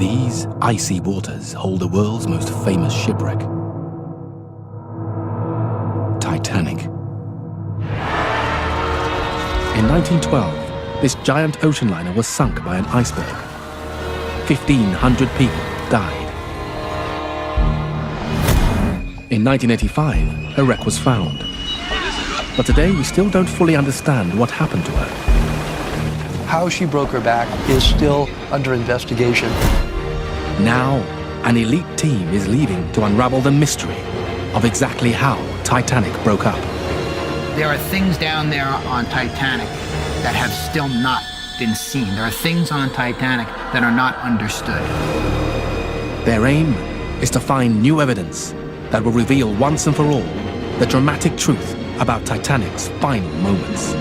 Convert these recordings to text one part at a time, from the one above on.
These icy waters hold the world's most famous shipwreck, Titanic. In 1912, this giant ocean liner was sunk by an iceberg. 1,500 people died. In 1985, her wreck was found. But today, we still don't fully understand what happened to her. How she broke her back is still under investigation. Now, an elite team is leaving to unravel the mystery of exactly how Titanic broke up. There are things down there on Titanic that have still not been seen. There are things on Titanic that are not understood. Their aim is to find new evidence that will reveal once and for all the dramatic truth about Titanic's final moments.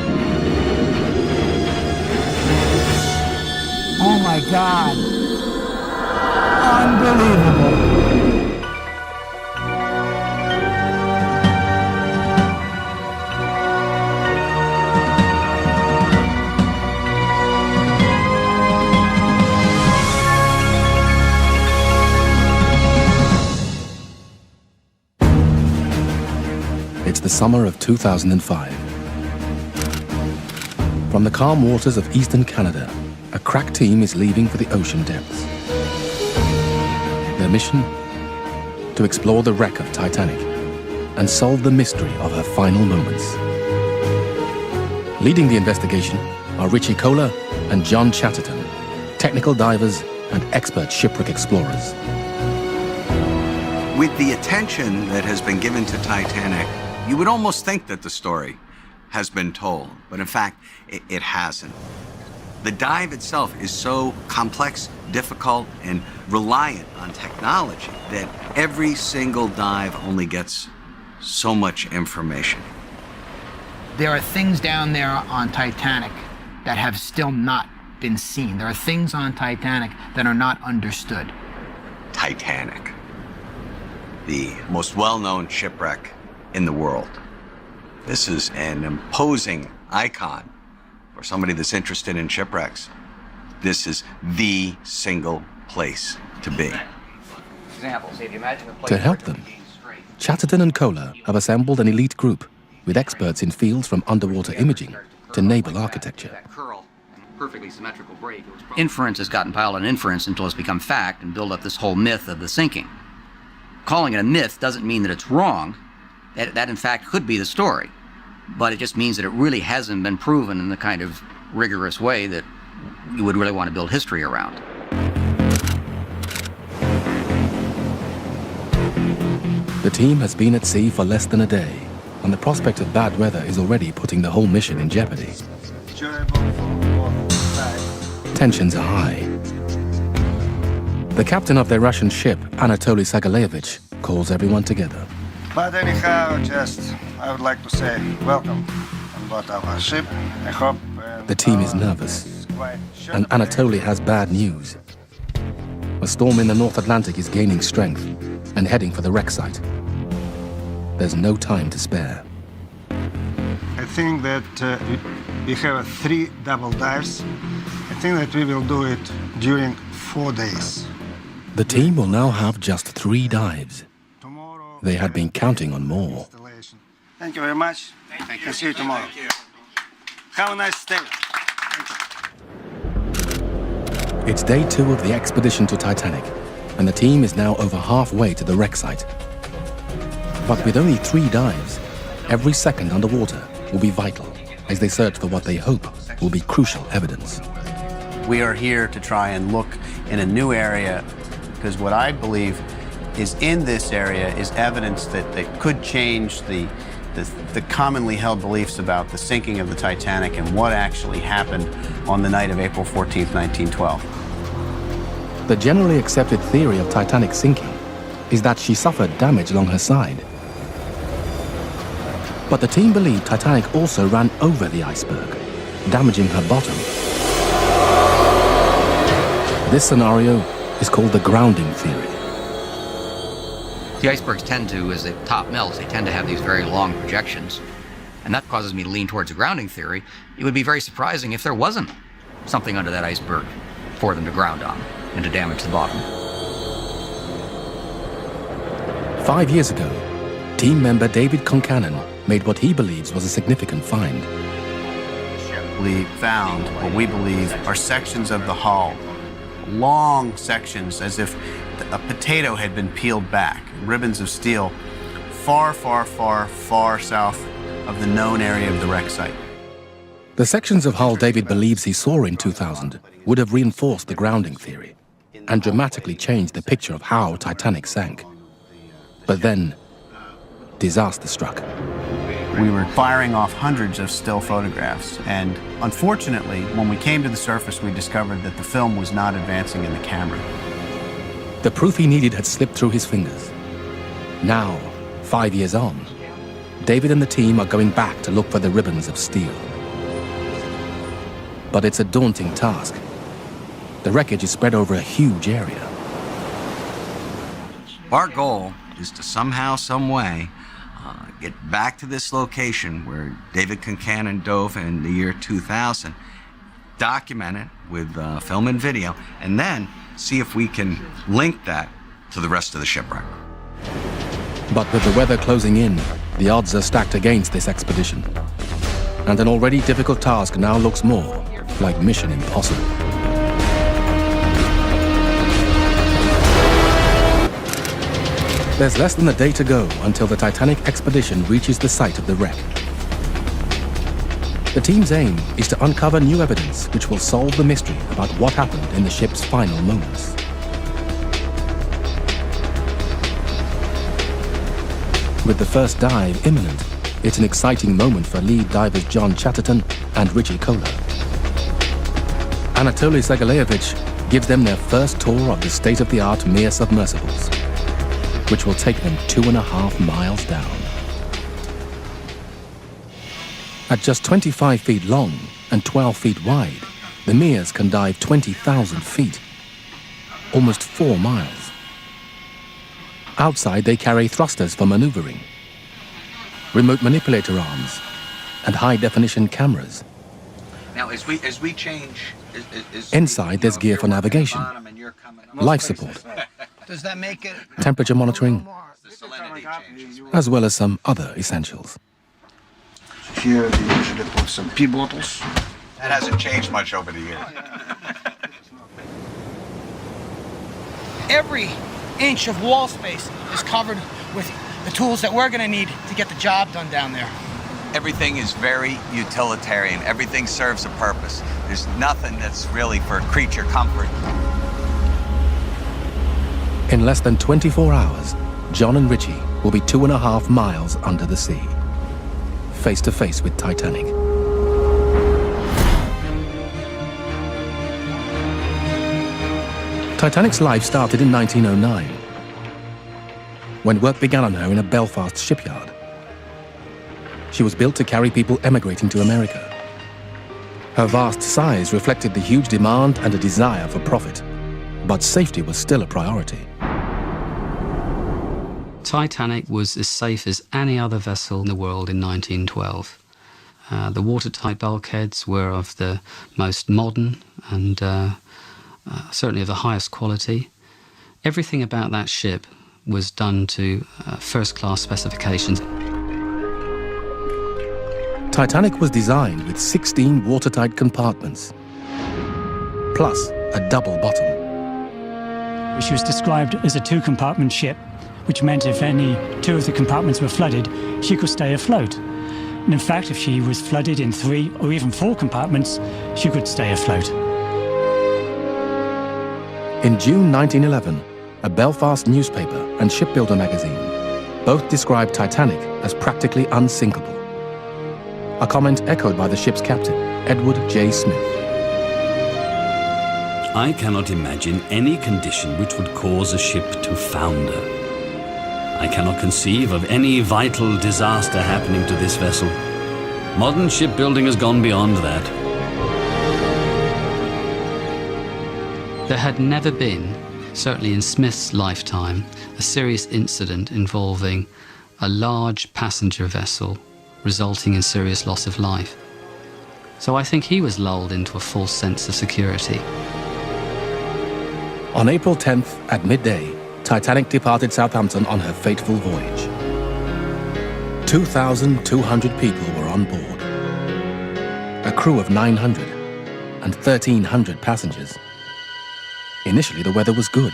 Oh my God. Unbelievable. It's the summer of 2005. From the calm waters of eastern Canada, a crack team is leaving for the ocean depths. Their mission? To explore the wreck of Titanic and solve the mystery of her final moments. Leading the investigation are Richie Kohler and John Chatterton, technical divers and expert shipwreck explorers. With the attention that has been given to Titanic, you would almost think that the story has been told, but in fact, it hasn't. The dive itself is so complex, difficult, and reliant on technology that every single dive only gets so much information. There are things down there on Titanic that have still not been seen. There are things on Titanic that are not understood. Titanic, the most well-known shipwreck in the world. This is an imposing icon for somebody that's interested in shipwrecks. This is the single place to be. To help them, Chatterton and Kohler have assembled an elite group with experts in fields from underwater imaging to naval architecture. Inference has gotten piled on inference until it's become fact and build up this whole myth of the sinking. Calling it a myth doesn't mean that it's wrong. That in fact could be the story, but it just means that it really hasn't been proven in the kind of rigorous way that you would really want to build history around. The team has been at sea for less than a day, and the prospect of bad weather is already putting the whole mission in jeopardy. Tensions are high. The captain of their Russian ship, Anatoly Sagaleyevich, calls everyone together. But anyhow, I would like to say welcome on board our ship. I hope... The team is nervous, and Anatoly has bad news. A storm in the North Atlantic is gaining strength and heading for the wreck site. There's no time to spare. I think that we have 3 double dives. I think that we will do it during 4 days. The team will now have just 3 dives. They had been counting on more. Thank you very much. Thank you. See you tomorrow. Have a nice day. It's day 2 of the expedition to Titanic, and the team is now over halfway to the wreck site. But with only 3 dives, every second underwater will be vital as they search for what they hope will be crucial evidence. We are here to try and look in a new area, because what I believe is in this area is evidence that could change the commonly held beliefs about the sinking of the Titanic and what actually happened on the night of April 14th, 1912. The generally accepted theory of Titanic sinking is that she suffered damage along her side. But the team believed Titanic also ran over the iceberg, damaging her bottom. This scenario is called the grounding theory. The icebergs tend to, as the top melts, they tend to have these very long projections. And that causes me to lean towards a grounding theory. It would be very surprising if there wasn't something under that iceberg for them to ground on. and to damage the bottom. 5 years ago, team member David Concannon made what he believes was a significant find. We found what we believe are sections of the hull, long sections as if a potato had been peeled back, ribbons of steel, far, far, far, far south of the known area of the wreck site. The sections of hull David believes he saw in 2000 would have reinforced the grounding theory and dramatically changed the picture of how Titanic sank. But then, disaster struck. We were firing off hundreds of still photographs, and unfortunately, when we came to the surface, we discovered that the film was not advancing in the camera. The proof he needed had slipped through his fingers. Now, 5 years on, David and the team are going back to look for the ribbons of steel. But it's a daunting task. The wreckage is spread over a huge area. Our goal is to somehow, some way, get back to this location where David Concannon dove in the year 2000, document it with film and video, and then see if we can link that to the rest of the shipwreck. But with the weather closing in, the odds are stacked against this expedition. And an already difficult task now looks more like Mission Impossible. There's less than a day to go until the Titanic expedition reaches the site of the wreck. The team's aim is to uncover new evidence which will solve the mystery about what happened in the ship's final moments. With the first dive imminent, it's an exciting moment for lead divers John Chatterton and Richie Kohler. Anatoly Segaleyevich gives them their first tour of the state-of-the-art Mir submersibles, which will take them 2.5 miles down. At just 25 feet long and 12 feet wide, the Mirs can dive 20,000 feet, almost 4 miles. Outside, they carry thrusters for maneuvering, remote manipulator arms, and high-definition cameras. Now, as we change... Inside, there's gear for navigation, life support, Does that make it? temperature monitoring, as well as some other essentials. Here we usually put some pee bottles. That hasn't changed much over the years. Every inch of wall space is covered with the tools that we're going to need to get the job done down there. Everything is very utilitarian. Everything serves a purpose. There's nothing that's really for creature comfort. In less than 24 hours, John and Richie will be 2.5 miles under the sea, face to face with Titanic. Titanic's life started in 1909, when work began on her in a Belfast shipyard. She was built to carry people emigrating to America. Her vast size reflected the huge demand and a desire for profit, but safety was still a priority. Titanic was as safe as any other vessel in the world in 1912. The watertight bulkheads were of the most modern and certainly of the highest quality. Everything about that ship was done to first-class specifications. Titanic was designed with 16 watertight compartments, plus a double bottom. She was described as a two-compartment ship, which meant if any two of the compartments were flooded, she could stay afloat. And in fact, if she was flooded in 3 or even 4 compartments, she could stay afloat. In June 1911, a Belfast newspaper and shipbuilder magazine both described Titanic as practically unsinkable. A comment echoed by the ship's captain, Edward J. Smith. I cannot imagine any condition which would cause a ship to founder. I cannot conceive of any vital disaster happening to this vessel. Modern shipbuilding has gone beyond that. There had never been, certainly in Smith's lifetime, a serious incident involving a large passenger vessel resulting in serious loss of life. So I think he was lulled into a false sense of security. On April 10th at midday, Titanic departed Southampton on her fateful voyage. 2,200 people were on board. A crew of 900 and 1,300 passengers. Initially, the weather was good,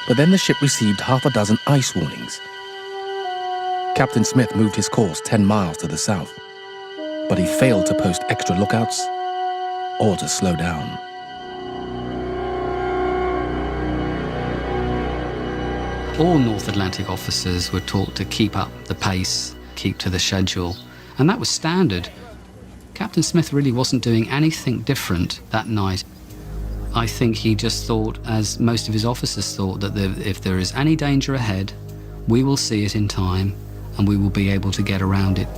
but then the ship received half a dozen ice warnings. Captain Smith moved his course 10 miles to the south, but he failed to post extra lookouts or to slow down. All North Atlantic officers were taught to keep up the pace, keep to the schedule, and that was standard. Captain Smith really wasn't doing anything different that night. I think he just thought, as most of his officers thought, that if there is any danger ahead, we will see it in time and we will be able to get around it.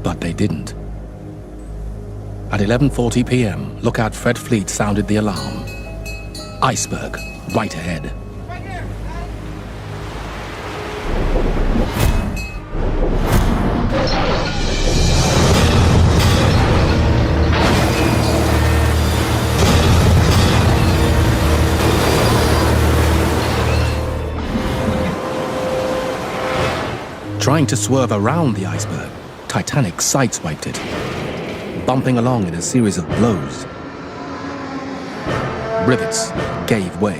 But they didn't. At 11:40 p.m., lookout Fred Fleet sounded the alarm. Iceberg, right ahead. Trying to swerve around the iceberg, Titanic sideswiped it, bumping along in a series of blows. Rivets gave way,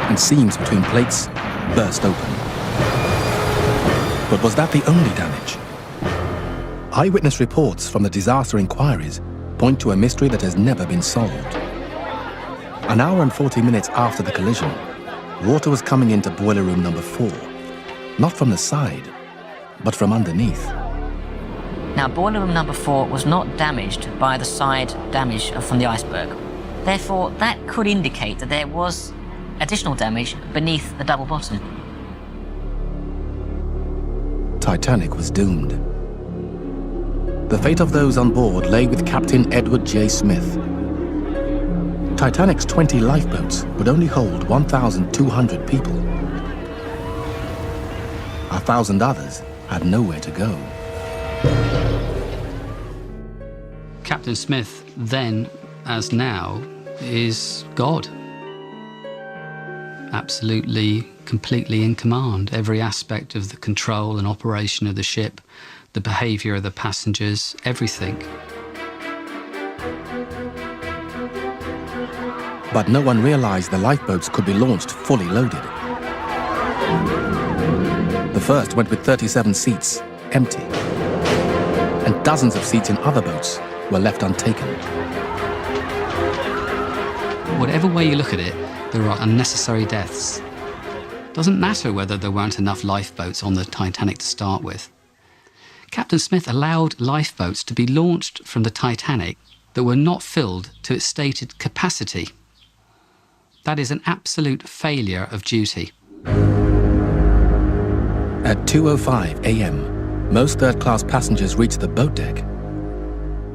and seams between plates burst open. But was that the only damage? Eyewitness reports from the disaster inquiries point to a mystery that has never been solved. An hour and 40 minutes after the collision, water was coming into boiler room number 4, not from the side, but from underneath. Now, boiler room number 4 was not damaged by the side damage from the iceberg. Therefore, that could indicate that there was additional damage beneath the double bottom. Titanic was doomed. The fate of those on board lay with Captain Edward J. Smith. Titanic's 20 lifeboats would only hold 1,200 people. 1,000 others had nowhere to go. Captain Smith, then as now, is God. Absolutely, completely in command. Every aspect of the control and operation of the ship, the behaviour of the passengers, everything. But no one realized the lifeboats could be launched fully loaded. The first went with 37 seats, empty, and dozens of seats in other boats were left untaken. Whatever way you look at it, there are unnecessary deaths. Doesn't matter whether there weren't enough lifeboats on the Titanic to start with. Captain Smith allowed lifeboats to be launched from the Titanic that were not filled to its stated capacity. That is an absolute failure of duty. At 2:05 a.m., most third-class passengers reached the boat deck,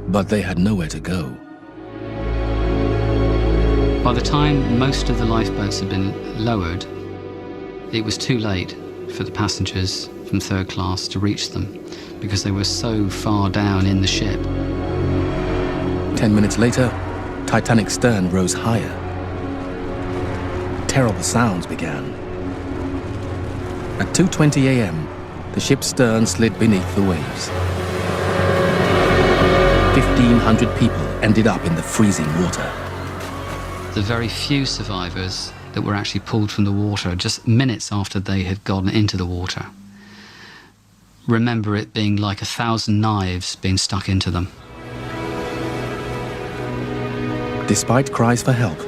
but they had nowhere to go. By the time most of the lifeboats had been lowered, it was too late for the passengers from third class to reach them because they were so far down in the ship. 10 minutes later, Titanic's stern rose higher. Terrible sounds began. At 2:20 a.m., the ship's stern slid beneath the waves. 1,500 people ended up in the freezing water. The very few survivors that were actually pulled from the water just minutes after they had gone into the water remember it being like 1,000 knives being stuck into them. Despite cries for help,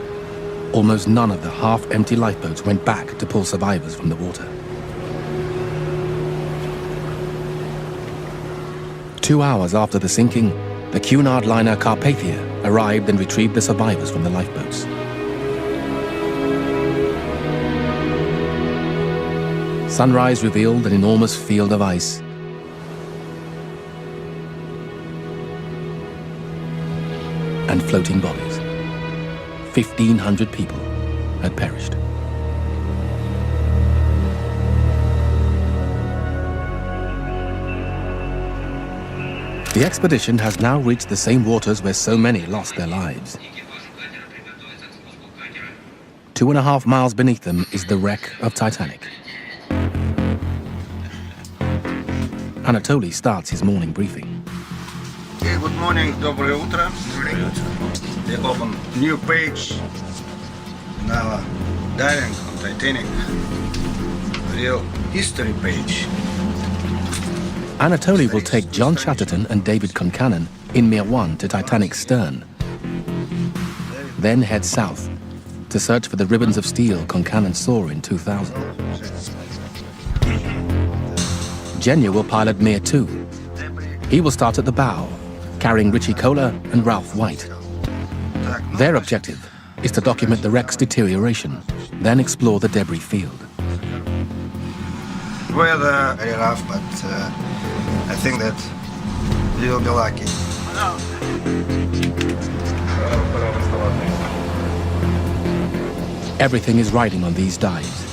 almost none of the half-empty lifeboats went back to pull survivors from the water. 2 hours after the sinking, the Cunard liner Carpathia arrived and retrieved the survivors from the lifeboats. Sunrise revealed an enormous field of ice. And floating bodies. 1,500 people had perished. The expedition has now reached the same waters where so many lost their lives. 2.5 miles beneath them is the wreck of Titanic. Anatoly starts his morning briefing. Okay, good morning, доброе утро. They open new page in our diving on Titanic. Real history page. Anatoly will take John Chatterton and David Concannon in Mir 1 to Titanic's stern, then head south to search for the ribbons of steel Concannon saw in 2000. Genya will pilot Mir 2. He will start at the bow, carrying Richie Kohler and Ralph White. Their objective is to document the wreck's deterioration, then explore the debris field. Weather very rough, but I think that we will be lucky. Everything is riding on these dives.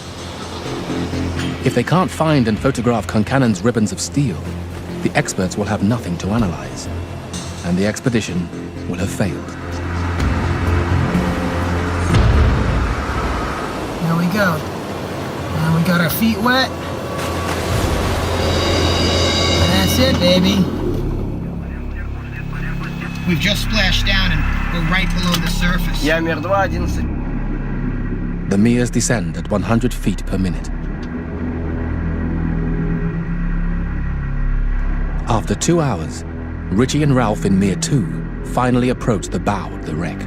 If they can't find and photograph Concannon's ribbons of steel, the experts will have nothing to analyze, and the expedition will have failed. There we go. And we got our feet wet. That's it, baby. We've just splashed down and we're right below the surface. Я Мир 2, 11. The Mirs descend at 100 feet per minute. After 2 hours, Richie and Ralph in Mir 2 finally approach the bow of the wreck.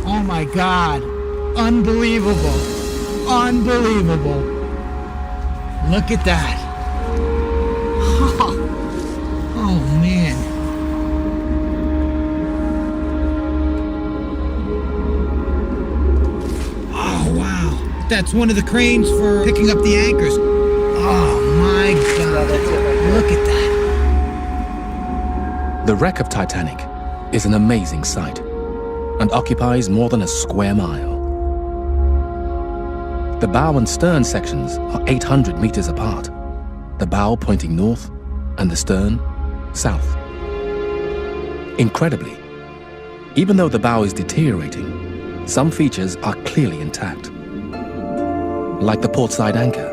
Oh my God. Unbelievable. Unbelievable. Look at that. Oh man. Oh wow. That's one of the cranes for picking up the anchors. Oh my God. Look at that. The wreck of Titanic is an amazing sight and occupies more than a square mile. The bow and stern sections are 800 meters apart, the bow pointing north and the stern south. Incredibly, even though the bow is deteriorating, some features are clearly intact, like the portside anchor,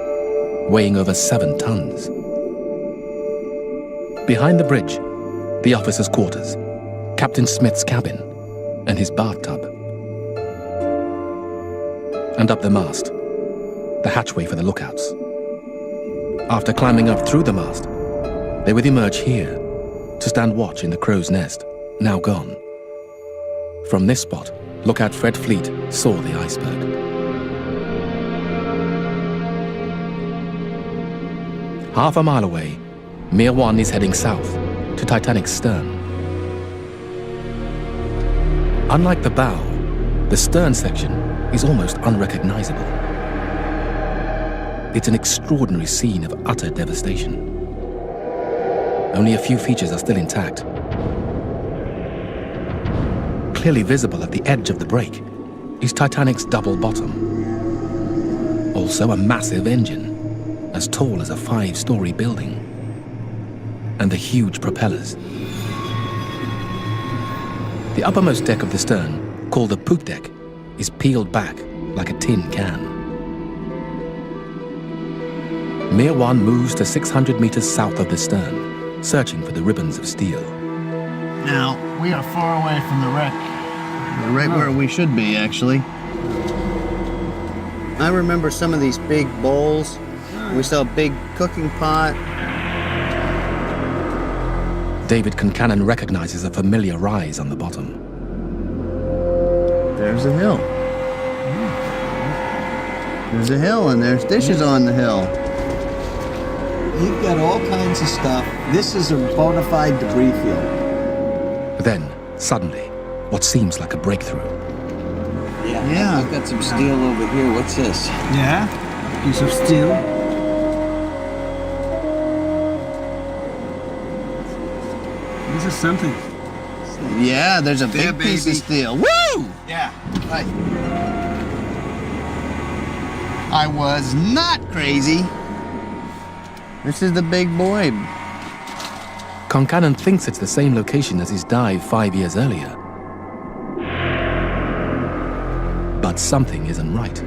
weighing over 7 tons. Behind the bridge, the officers' quarters, Captain Smith's cabin, and his bathtub. And up the mast, the hatchway for the lookouts. After climbing up through the mast, they would emerge here to stand watch in the crow's nest, now gone. From this spot, lookout Fred Fleet saw the iceberg. Half a mile away, Mir 1 is heading south to Titanic's stern. Unlike the bow, the stern section is almost unrecognizable. It's an extraordinary scene of utter devastation. Only a few features are still intact. Clearly visible at the edge of the break is Titanic's double bottom. Also a massive engine, as tall as a 5-story building, and the huge propellers. The uppermost deck of the stern, called the poop deck, is peeled back like a tin can. Mir 1 moves to 600 meters south of the stern, searching for the ribbons of steel. Now, we are far away from the wreck. We're right where we should be, actually. I remember some of these big bowls. We saw a big cooking pot. David Concannon recognizes a familiar rise on the bottom. There's a hill. There's a hill, and there's dishes on the hill. You've got all kinds of stuff. This is a bona fide debris field. Then, suddenly, what seems like a breakthrough. Yeah. I've got some steel over here. What's this? Yeah? Piece of steel. This is something. Yeah, there's a big piece of steel. Woo! Yeah. Right. I was not crazy. This is the big boy. Concannon thinks it's the same location as his dive 5 years earlier. But something isn't right.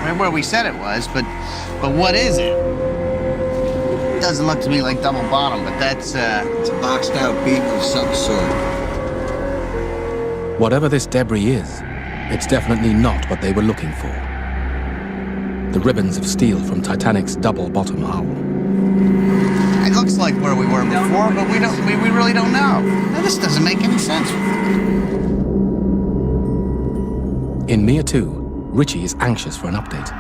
Right where we said it was, but what is it? It doesn't look to me like double bottom, but that's It's a boxed out beak of some sort. Whatever this debris is, it's definitely not what they were looking for. The ribbons of steel from Titanic's double bottom hull. It looks like where we were before, but we really don't know. Now, this doesn't make any sense. In Mir 2, Richie is anxious for an update.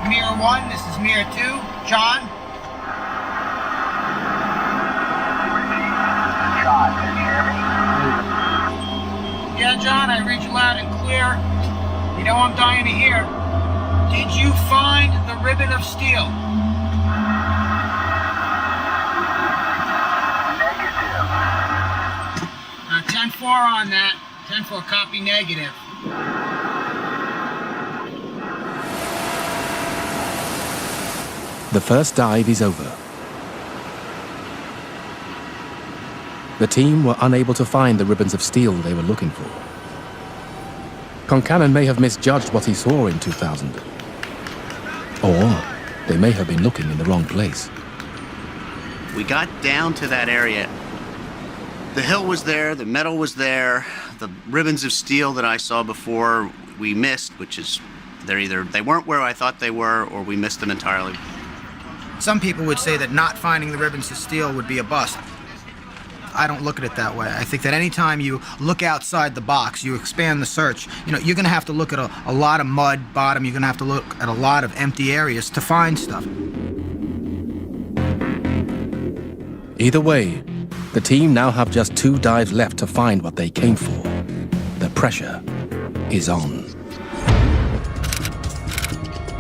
Mir 1, this is Mir 2. John? John, can you hear me? Yeah, John, I read you loud and clear. You know I'm dying to hear. Did you find the ribbon of steel? Negative. 10-4 on that. 10-4, copy negative. The first dive is over. The team were unable to find the ribbons of steel they were looking for. Concannon may have misjudged what he saw in 2000. Or they may have been looking in the wrong place. We got down to that area. The hill was there, the metal was there, the ribbons of steel that I saw before we missed, which is they weren't where I thought they were, or we missed them entirely. Some people would say that not finding the ribbons of steel would be a bust. I don't look at it that way. I think that anytime you look outside the box, you expand the search, you're going to have to look at a lot of mud bottom, you're going to have to look at a lot of empty areas to find stuff. Either way, the team now have just 2 dives left to find what they came for. The pressure is on.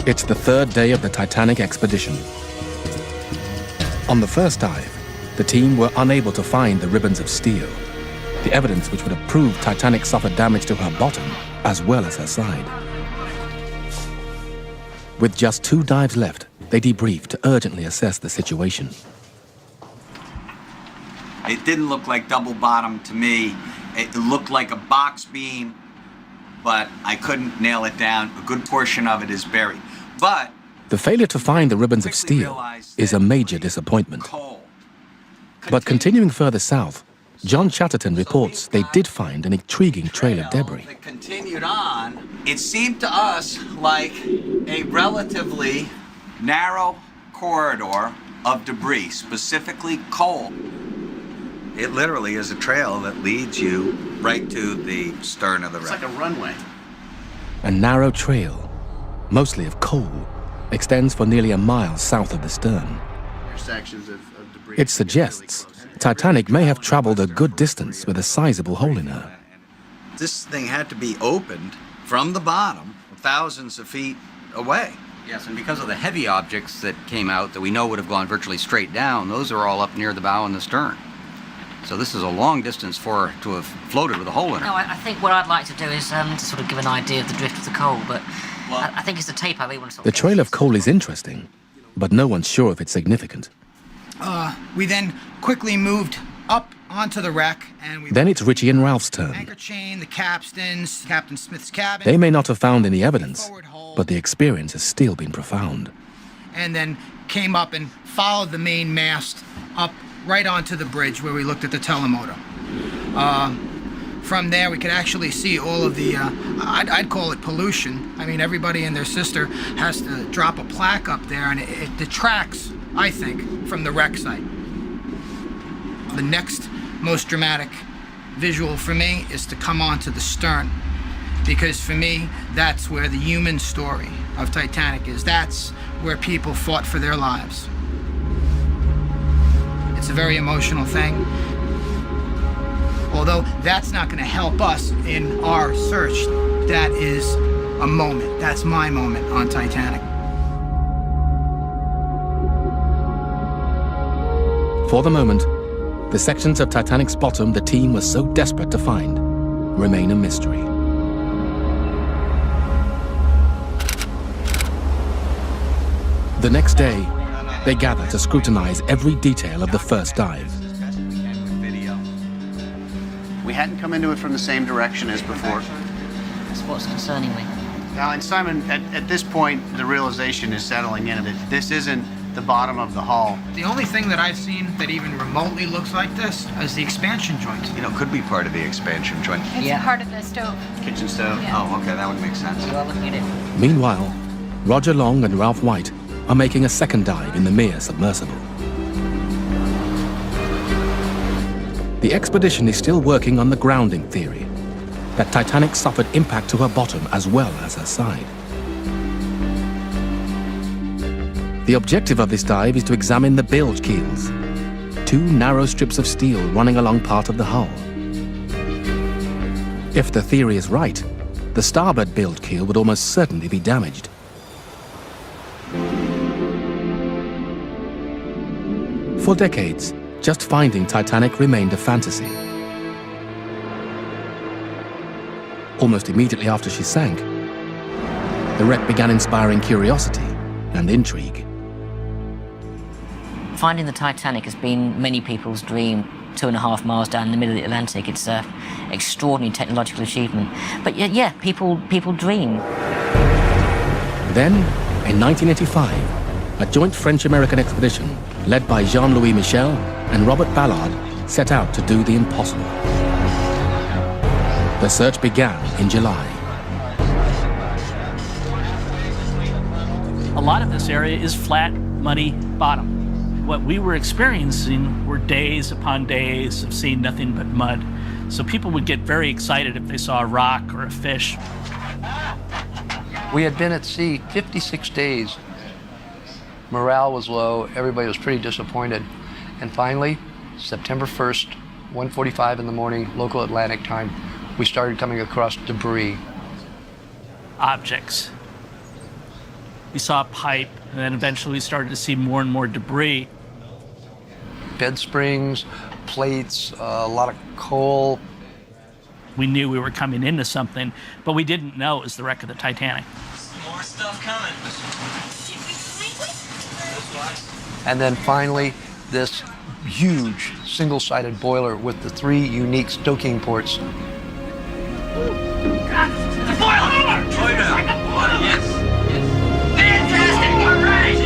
It's the 3rd day of the Titanic expedition. On the first dive, the team were unable to find the ribbons of steel, the evidence which would have proved Titanic suffered damage to her bottom as well as her side. With just 2 dives left, they debriefed to urgently assess the situation. It didn't look like double bottom to me. It looked like a box beam, but I couldn't nail it down. A good portion of it is buried. But the failure to find the ribbons of steel is a major disappointment. But continuing further south, John Chatterton reports they did find an intriguing trail of debris. that continued on, it seemed to us like a relatively narrow corridor of debris, specifically coal. It literally is a trail that leads you right to the stern of the wreck. It's like a runway. A narrow trail, mostly of coal, extends for nearly a mile south of the stern. Sections of debris. It suggests Titanic may have traveled a good distance with a sizable hole in her. This thing had to be opened from the bottom, thousands of feet away. Yes, and because of the heavy objects that came out that we know would have gone virtually straight down, those are all up near the bow and the stern. So this is a long distance for her to have floated with a hole in her. No, I think what I'd like to do is to sort of give an idea of the drift of the coal, but I think it's the tape I really want to sort The trail of coal is interesting, but no one's sure if it's significant. We then quickly moved up onto the wreck, and we... Then it's Richie and Ralph's turn. Anchor chain, the captain's, Captain Smith's cabin. They may not have found any evidence, but the experience has still been profound. And then came up and followed the main mast up right onto the bridge where we looked at the telemotor. From there, we could actually see all of the, I'd call it pollution. I mean, everybody and their sister has to drop a plaque up there, and it detracts, I think, from the wreck site. The next most dramatic visual for me is to come onto the stern, because for me, that's where the human story of Titanic is. That's where people fought for their lives. It's a very emotional thing. Although that's not going to help us in our search, that is a moment. That's my moment on Titanic. For the moment, the sections of Titanic's bottom the team was so desperate to find remain a mystery. The next day, They gather to scrutinize every detail of the first dive. We hadn't come into it from the same direction as before. That's what's concerning me. Now, and Simon, at this point, the realization is settling in that this isn't the bottom of the hull. The only thing that I've seen that even remotely looks like this is the expansion joint. You know, could be part of the expansion joint. It's part of the stove. Kitchen stove. Yeah. Oh, okay, that would make sense. You are looking at it. Meanwhile, Roger Long and Ralph White are making a second dive in the Mir submersible. The expedition is still working on the grounding theory, that Titanic suffered impact to her bottom as well as her side. The objective of this dive is to examine the bilge keels, two narrow strips of steel running along part of the hull. If the theory is right, the starboard bilge keel would almost certainly be damaged. For decades, just finding Titanic remained a fantasy. Almost immediately after she sank, the wreck began inspiring curiosity and intrigue. Finding the Titanic has been many people's dream. 2.5 miles down the middle of the Atlantic. It's an extraordinary technological achievement. But yeah, people dream. Then, in 1985, a joint French-American expedition led by Jean-Louis Michel and Robert Ballard set out to do the impossible. The search began in July. A lot of this area is flat, muddy bottom. What we were experiencing were days upon days of seeing nothing but mud. So people would get very excited if they saw a rock or a fish. We had been at sea 56 days. Morale was low, everybody was pretty disappointed. And finally, September 1st, 1:45 in the morning, local Atlantic time, we started coming across debris. Objects. We saw a pipe, and then eventually we started to see more and more debris. Bed springs, plates, a lot of coal. We knew we were coming into something, but we didn't know it was the wreck of the Titanic. More stuff coming. And then finally, this huge single-sided boiler with the 3 unique stoking ports. The boiler! Yes. Fantastic! All right!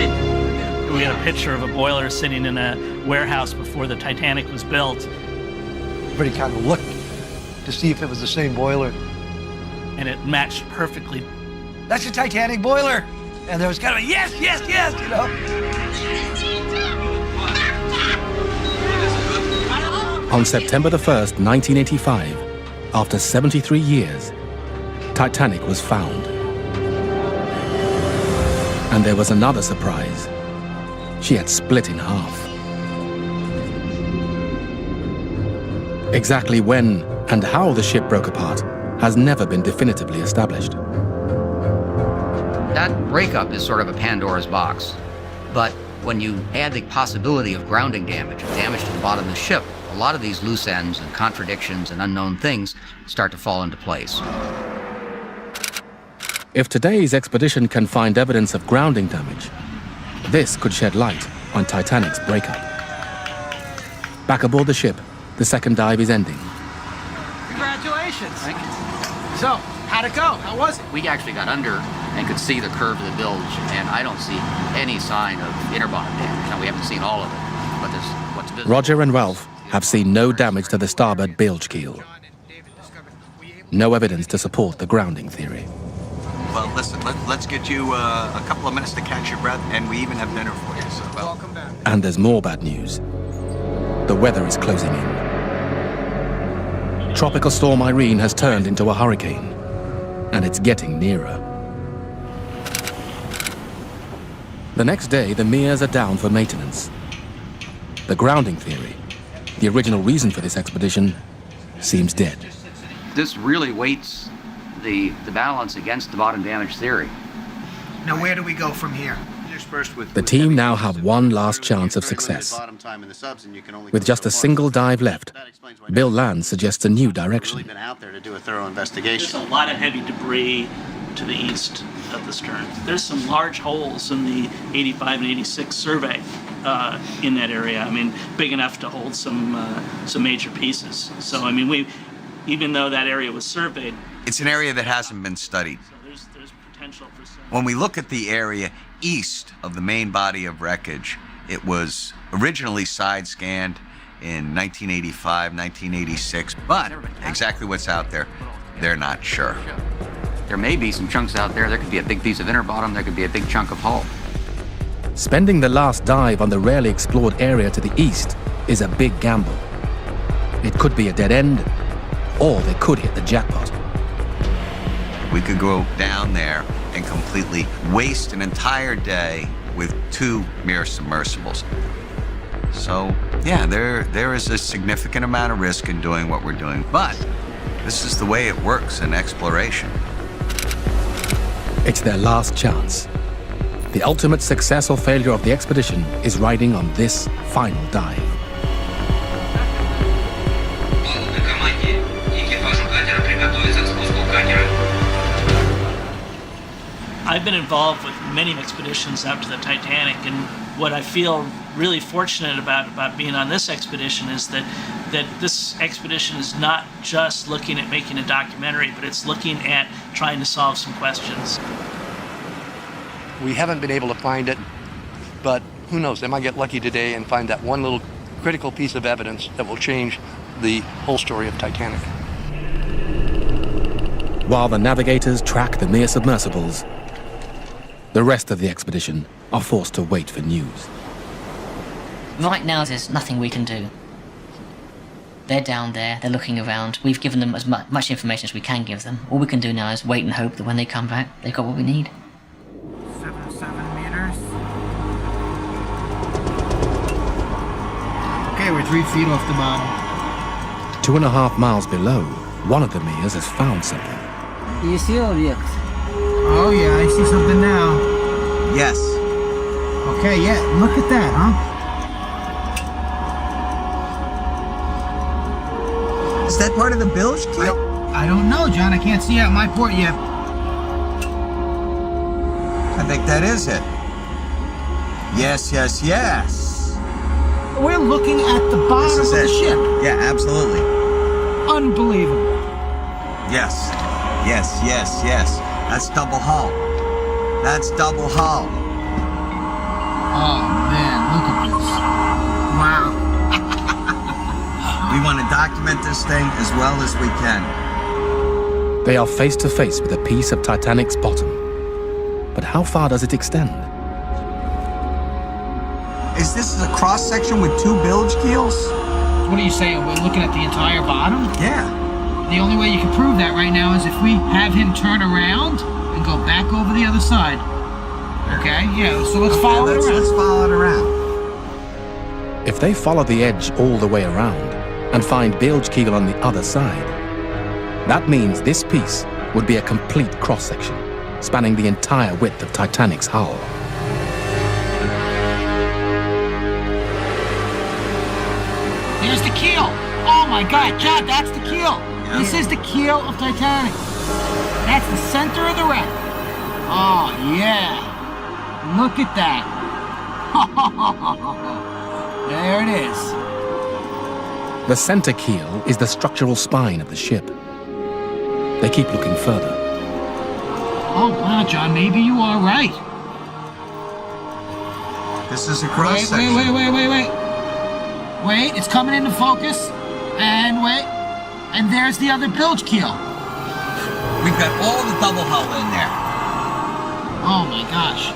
We had a picture of a boiler sitting in a warehouse before the Titanic was built. Everybody kind of looked to see if it was the same boiler. And it matched perfectly. That's a Titanic boiler! And there was kind of a yes, yes, yes, you know? On September the 1st, 1985, after 73 years, Titanic was found. And there was another surprise. She had split in half. Exactly when and how the ship broke apart has never been definitively established. That breakup is sort of a Pandora's box. But when you add the possibility of grounding damage to the bottom of the ship, a lot of these loose ends and contradictions and unknown things start to fall into place. If today's expedition can find evidence of grounding damage, this could shed light on Titanic's breakup. Back aboard the ship, the second dive is ending. Congratulations. Thank you. So, how'd it go? How was it? We actually got under and could see the curve of the bilge, and I don't see any sign of inner bottom damage. Now, we haven't seen all of it, but there's what's visible. Roger and Ralph have seen no damage to the starboard bilge keel. No evidence to support the grounding theory. Well, listen, let's get you a couple of minutes to catch your breath, and we even have dinner for you. So, Welcome back. And there's more bad news. The weather is closing in. Tropical storm Irene has turned into a hurricane, and it's getting nearer. The next day, the Mirs are down for maintenance. The grounding theory, the original reason for this expedition, seems dead. This really weights the balance against the bottom damage theory. Now, where do we go from here? The team now have one last chance of success. With just a single dive left, Bill Land suggests a new direction. Been out there to do a thorough investigation. There's a lot of heavy debris. to the east of the stern. There's some large holes in the 85 and 86 survey in that area. I mean, big enough to hold some major pieces. So, I mean, even though that area was surveyed, it's an area that hasn't been studied. So there's potential for some. When we look at the area east of the main body of wreckage, it was originally side scanned in 1985, 1986, but exactly what's out there, they're not sure. There may be some chunks out there. There could be a big piece of inner bottom. There could be a big chunk of hull. Spending the last dive on the rarely explored area to the east is a big gamble. It could be a dead end, or they could hit the jackpot. We could go down there and completely waste an entire day with 2 mere submersibles. So, yeah, there is a significant amount of risk in doing what we're doing, but this is the way it works in exploration. It's their last chance. The ultimate success or failure of the expedition is riding on this final dive. I've been involved with many expeditions out to the Titanic, and what I feel really fortunate about being on this expedition is that this expedition is not just looking at making a documentary, but it's looking at trying to solve some questions. We haven't been able to find it, but who knows, they might get lucky today and find that one little critical piece of evidence that will change the whole story of Titanic. While the navigators track the near submersibles, the rest of the expedition are forced to wait for news. Right now, there's nothing we can do. They're down there, they're looking around. We've given them as much information as we can give them. All we can do now is wait and hope that when they come back, they've got what we need. 7 meters. Okay, we're 3 feet off the bottom. 2.5 miles below, one of the Mias has found something. You see objects? Oh yeah, I see something now. Yes. Okay, yeah, look at that, huh? Is that part of the bilge keel? I don't know, John. I can't see out my port yet. I think that is it. Yes, yes, yes. We're looking at the bottom of the ship. Yeah, absolutely. Unbelievable. Yes, yes, yes, yes. That's double hull. That's double hull. Oh man, look at this. Wow. We want to document this thing as well as we can. They are face to face with a piece of Titanic's bottom. But how far does it extend? Is this a cross section with 2 bilge keels? What are you saying? We're looking at the entire bottom? Yeah. The only way you can prove that right now is if we have him turn around and go back over the other side. Okay? Yeah, so let's follow it around. Let's follow it around. If they follow the edge all the way around and find bilge keel on the other side, that means this piece would be a complete cross-section, spanning the entire width of Titanic's hull. There's the keel. Oh my God, John, that's the keel. Yeah. This is the keel of Titanic. That's the center of the wreck. Oh yeah. Look at that. There it is. The center keel is the structural spine of the ship. They keep looking further. Oh wow, John, maybe you are right. This is a cross section. Wait, it's coming into focus. And wait. And there's the other bilge keel. We've got all the double hull in there. Oh my gosh.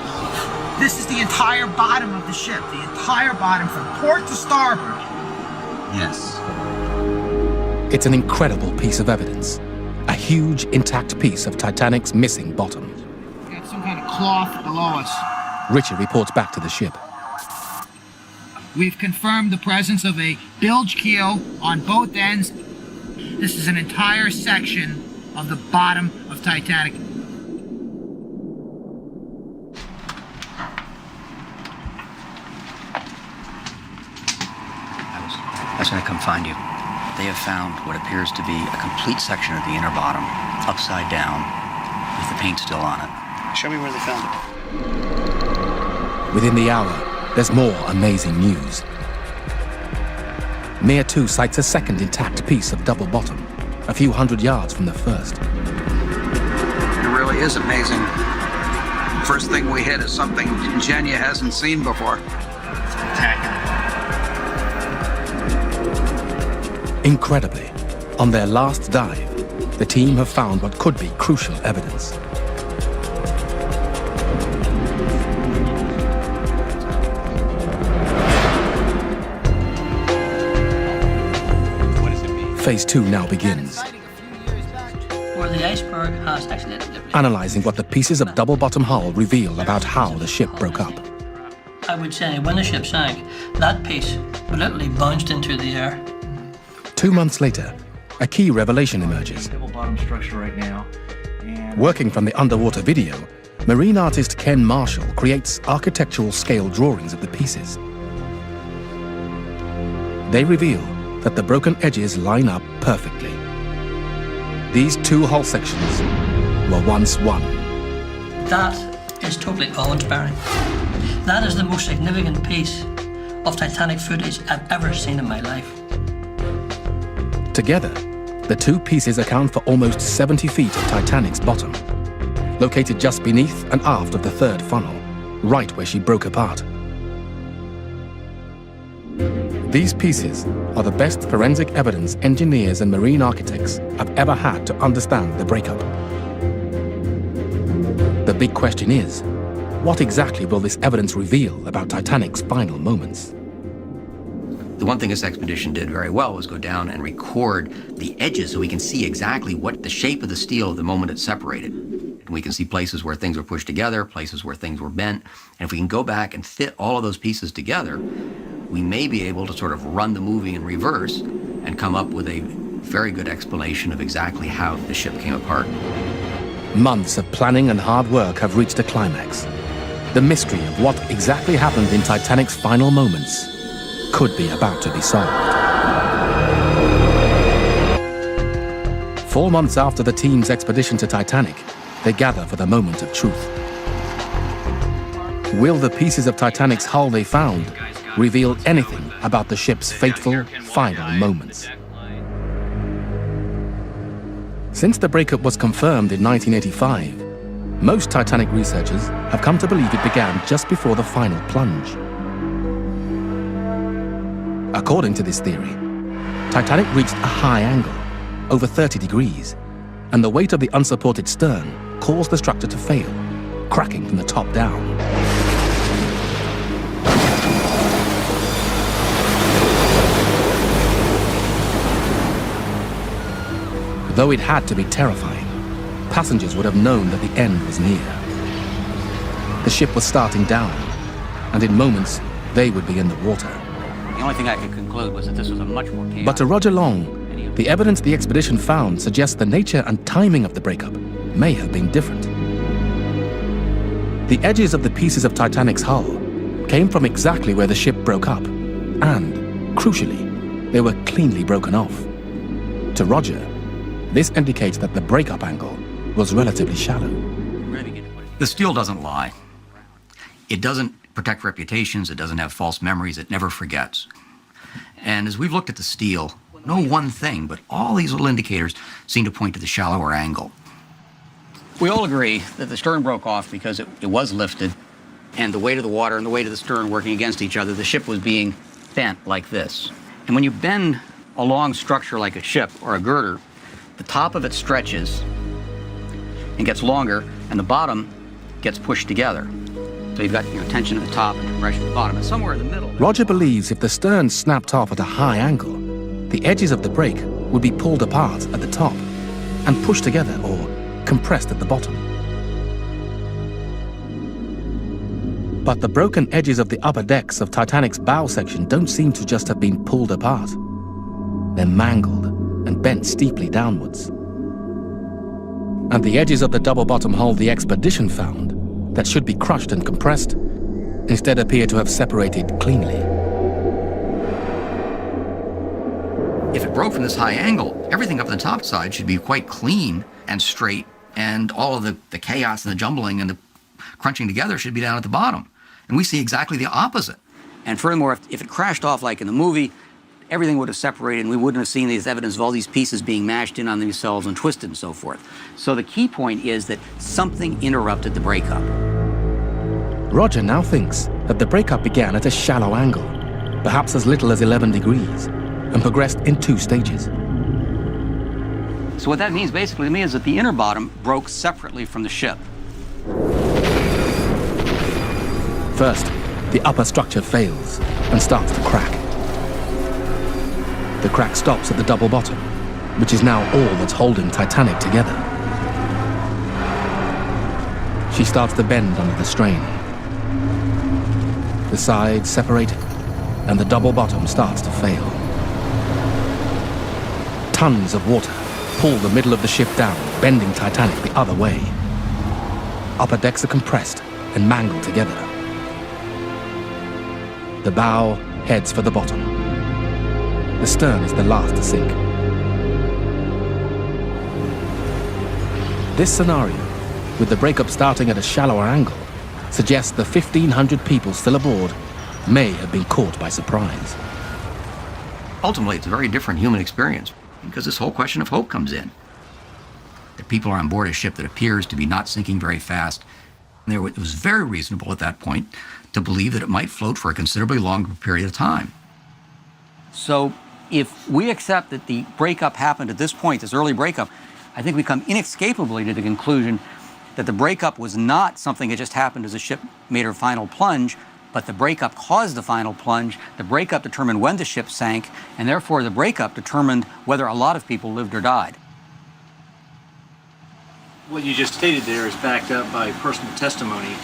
This is the entire bottom of the ship. The entire bottom from port to starboard. Yes. It's an incredible piece of evidence. A huge, intact piece of Titanic's missing bottom. We got some kind of cloth below us. Richard reports back to the ship. We've confirmed the presence of a bilge keel on both ends. This is an entire section of the bottom of Titanic. I was going to come find you. They have found what appears to be a complete section of the inner bottom, upside down, with with the paint still on it. Show me where they found it. Within the hour, there's more amazing news. Mir 2 sights a second intact piece of double bottom, a few hundred yards from the first. It really is amazing. First thing we hit is something Genya hasn't seen before. Spectacular. Incredibly, on their last dive, the team have found what could be crucial evidence. Phase 2 now begins, Where the iceberg has accidentally. analyzing what the pieces of double-bottom hull reveal about how the ship broke up. I would say when the ship sank, that piece literally bounced into the air. 2 months later, a key revelation emerges. Double bottom structure right now. And Working from the underwater video, marine artist Ken Marshall creates architectural scale drawings of the pieces. They reveal that the broken edges line up perfectly. These two hull sections were once one. That is totally awe-inspiring. That is the most significant piece of Titanic footage I've ever seen in my life. Together, the two pieces account for almost 70 feet of Titanic's bottom, located just beneath and aft of the third funnel, right where she broke apart. These pieces are the best forensic evidence engineers and marine architects have ever had to understand the breakup. The big question is, what exactly will this evidence reveal about Titanic's final moments? The one thing this expedition did very well was go down and record the edges so we can see exactly what the shape of the steel at the moment it separated. And we can see places where things were pushed together, places where things were bent. And if we can go back and fit all of those pieces together, we may be able to sort of run the movie in reverse and come up with a very good explanation of exactly how the ship came apart. Months of planning and hard work have reached a climax. The mystery of what exactly happened in Titanic's final moments could be about to be solved. 4 months after the team's expedition to Titanic, they gather for the moment of truth. Will the pieces of Titanic's hull they found reveal anything about the ship's fateful final moments? Since the breakup was confirmed in 1985, most Titanic researchers have come to believe it began just before the final plunge. According to this theory, Titanic reached a high angle, over 30 degrees, and the weight of the unsupported stern caused the structure to fail, cracking from the top down. Though it had to be terrifying, passengers would have known that the end was near. The ship was starting down, and in moments, they would be in the water. The only thing I could conclude was that this was a much more chaotic... But to Roger Long, the evidence the expedition found suggests the nature and timing of the breakup may have been different. The edges of the pieces of Titanic's hull came from exactly where the ship broke up, and, crucially, they were cleanly broken off. To Roger, this indicates that the breakup angle was relatively shallow. The steel doesn't lie. It doesn't protect reputations, it doesn't have false memories, it never forgets. And as we've looked at the steel, no one thing, but all these little indicators seem to point to the shallower angle. We all agree that the stern broke off because it was lifted, and the weight of the water and the weight of the stern working against each other, the ship was being bent like this. And when you bend a long structure like a ship or a girder, the top of it stretches and gets longer, and the bottom gets pushed together. So you've got tension at the top and compression at the bottom, and somewhere in the middle. Roger believes if the stern snapped off at a high angle, the edges of the break would be pulled apart at the top and pushed together or compressed at the bottom. But the broken edges of the upper decks of Titanic's bow section don't seem to just have been pulled apart. They're mangled and bent steeply downwards. And the edges of the double-bottom hull the expedition found, that should be crushed and compressed, instead appear to have separated cleanly. If it broke from this high angle, everything up the top side should be quite clean and straight and all of the chaos and the jumbling and the crunching together should be down at the bottom. And we see exactly the opposite. And furthermore, if it crashed off like in the movie, everything would have separated and we wouldn't have seen these evidence of all these pieces being mashed in on themselves and twisted and so forth. So the key point is that something interrupted the breakup. Roger now thinks that the breakup began at a shallow angle, perhaps as little as 11 degrees, and progressed in 2 stages. So what that means basically to me is that the inner bottom broke separately from the ship. First, the upper structure fails and starts to crack. The crack stops at the double bottom, which is now all that's holding Titanic together. She starts to bend under the strain. The sides separate, and the double bottom starts to fail. Tons of water pull the middle of the ship down, bending Titanic the other way. Upper decks are compressed and mangled together. The bow heads for the bottom. The stern is the last to sink. This scenario, with the breakup starting at a shallower angle, suggests the 1,500 people still aboard may have been caught by surprise. Ultimately, it's a very different human experience because this whole question of hope comes in. That people are on board a ship that appears to be not sinking very fast. And it was very reasonable at that point to believe that it might float for a considerably longer period of time. So if we accept that the breakup happened at this point, this early breakup, I think we come inescapably to the conclusion that the breakup was not something that just happened as the ship made her final plunge, but the breakup caused the final plunge. The breakup determined when the ship sank, and therefore the breakup determined whether a lot of people lived or died. What you just stated there is backed up by personal testimony.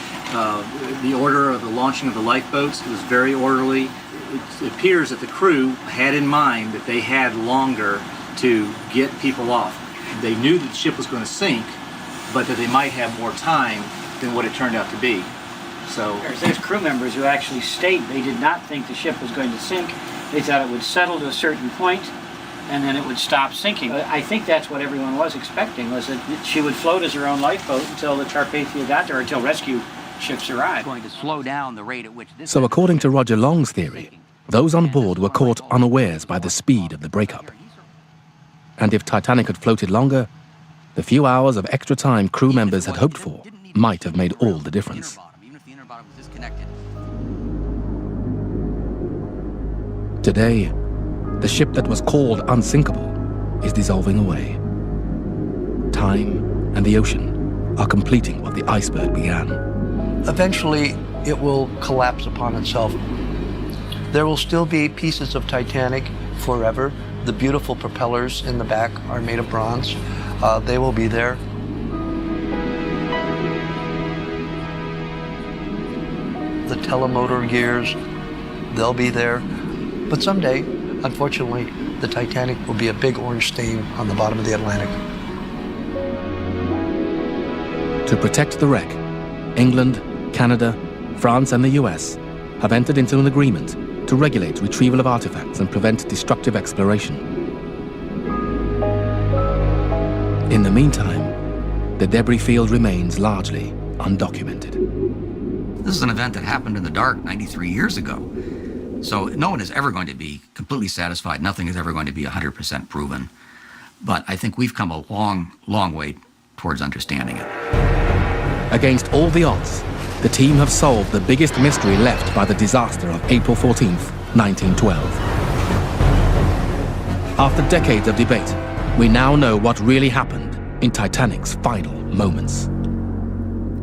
The order of the launching of the lifeboats was very orderly. It appears that the crew had in mind that they had longer to get people off. They knew that the ship was going to sink, but that they might have more time than what it turned out to be. So there's crew members who actually state they did not think the ship was going to sink. They thought it would settle to a certain point and then it would stop sinking. I think that's what everyone was expecting, was that she would float as her own lifeboat until the Carpathia got there, until rescue ships arrived. Going to slow down the rate at which this. So according to Roger Long's theory, those on board were caught unawares by the speed of the breakup. And if Titanic had floated longer, the few hours of extra time crew members had hoped for might have made all the difference. Today, the ship that was called unsinkable is dissolving away. Time and the ocean are completing what the iceberg began. Eventually, it will collapse upon itself. There will still be pieces of Titanic forever. The beautiful propellers in the back are made of bronze. They will be there. The telemotor gears, they'll be there. But someday, unfortunately, the Titanic will be a big orange stain on the bottom of the Atlantic. To protect the wreck, England, Canada, France, and the US have entered into an agreement to regulate retrieval of artifacts and prevent destructive exploration. In the meantime, the debris field remains largely undocumented. This is an event that happened in the dark 93 years ago. So no one is ever going to be completely satisfied. Nothing is ever going to be 100% proven. But I think we've come a long, long way towards understanding it. Against all the odds, the team have solved the biggest mystery left by the disaster of April 14th, 1912. After decades of debate, we now know what really happened in Titanic's final moments.